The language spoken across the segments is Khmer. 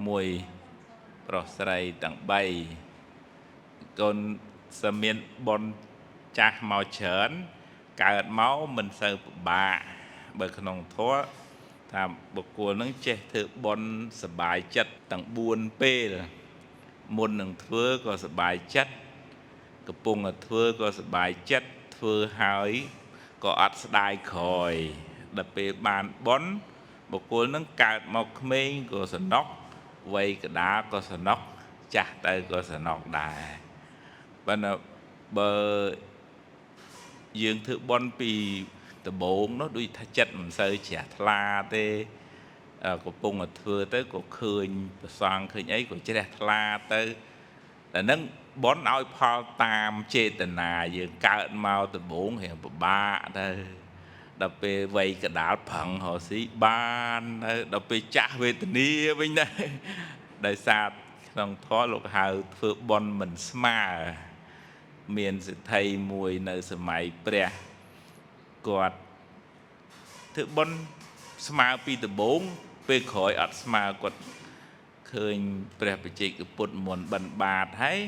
มวยปรสไรต่างใบจนสมีนบนចាស់មកច្រើនកើតមកមិនសូវពិបាកបើក្នុងធម៌ថាបុគ្គលនឹងចេះធ្វើបន់សបាយចិត្តទាំង4ពេលមុននឹងធ្វើក៏សបាយចិត្តកំពុងតែធ្វើក៏សបាយចិត្តធ្វើហើយក៏អត់ស្ដាយក្រោយដល់ពេលបានបន់បុគ្គលនឹងកើតមកក្មេងក៏សំណុកវ័យកដាលក៏សំណុកចាស់ទៅក៏សំណុកដែរប៉ុន្តែបើយើងធ្វើបន់ពីដំបូងនោះដូចថាចិត្តមិនសូវជ្រះថ្លាទេកំពុងតែធ្វើទៅក៏ឃើញប្រសងឃើញអីក៏ជ្រះថ្លាទៅតែនឹងបន់ឲ្យផលតាមចេតនាយើងកើតមកដំបូងរៀងពិបាកទៅដល់ពេលវ័យកដាលប្រឹងរកស៊ីបានទៅដល់ពេលចាស់វេទនាវិញដែរដោយសារក្នុងធម៌លោកហៅធ្វើបន់មិនស្មើមានសិទ្ធិមួយនៅសម័យព្រះគាត់ធ្វើបន់ស្មើពីដំបូងពេលក្រោយអត់ស្មើគាត់ឃើញព្រះបច្ចេកពុទ្ធមុនបិណ្ឌបាតហើយ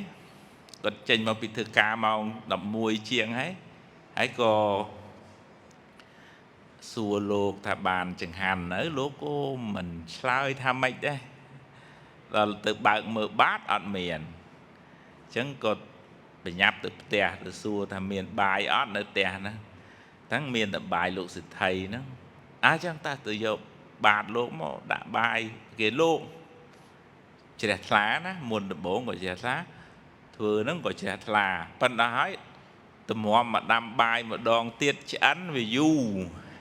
គាត់ចេញមកពីធ្វើការម៉ោង11ជាងហើយក៏សួរលោកថាបានចង្ហាន់នៅលោកក៏មិនឆ្លើយថាម៉េចដែរដល់ទៅបើកមើលបាតអត់មានអញ្ចឹងក៏បញ្ញាប់ទៅផ្ទះទៅសួរថាមានបាយអត់នៅផ្ទះហ្នឹងតាំងមានតែបាយលោកសិទ្ធិហ្នឹងអញ្ចឹងតើទៅយកបាតលោកមកដាក់បាយគេលោកជ្រះថ្លាណាមុនដំបូងក៏ជ្រះថ្លាធ្វើហ្នឹងក៏ជ្រះថ្លាប៉ុន្តែហើយតម្រាំមកដាំបាយម្ដងទៀតឆ្អិនវាយូរ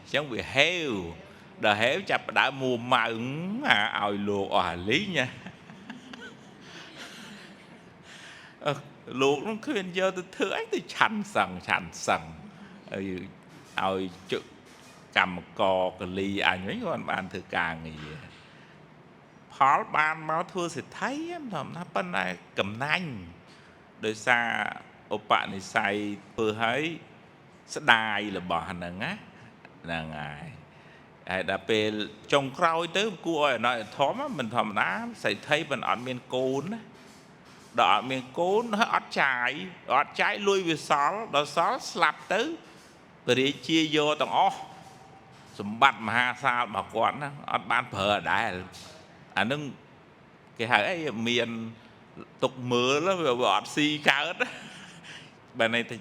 អញ្ចឹងវាហេវដល់ហេវចាប់ផ្ដើមមួម៉ៅឲ្យលោកអស់អាលីងណាលោកនោះឃើញយកទៅធ្វើអីទៅឆាន់សឹងឲ្យជកម្មករកលីអញវិញគាត់បានធ្វើការងារផលបានមកធ្វើសេដ្ឋីមិនធម្មតាប៉ុន្តែកំណាញ់ដោយសារឧបនិស្ស័យធ្វើឲ្យស្ដាយរបស់ហ្នឹងណាហ្នឹងហើយដល់ពេលចុងក្រោយទៅគួរឲ្យអណយធម៌មិនធម្មតាសេដ្ឋីមិនអត់មានកូនណាដល់អត់មានកូនហើយអត់ចាយលុយវាសល់ដល់សល់ស្លាប់ទៅពរាជាយកទាំងអស់សម្បត្តិមហាសាលរបស់គាត់ណាអត់បានប្រើដែរអានឹងគេហៅអីមានទុកមើលវាអត់ស៊ីកើតបើន័យថា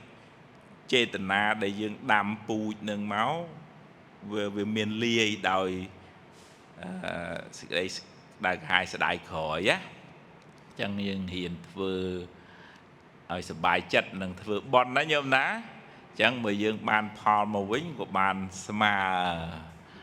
ចេតនាដែលយើងដាំពូជនឹងមកវាមានលាយដោយសេចក្តីដែលកាយស្ដាយក្រោយណាចឹងយើងហ៊ានធ្វើឲ្យសบายចិត្តនឹងធ្វើបន់ណាញោមណាចឹងបើយើងបានផលមកវិញក៏បានស្មើ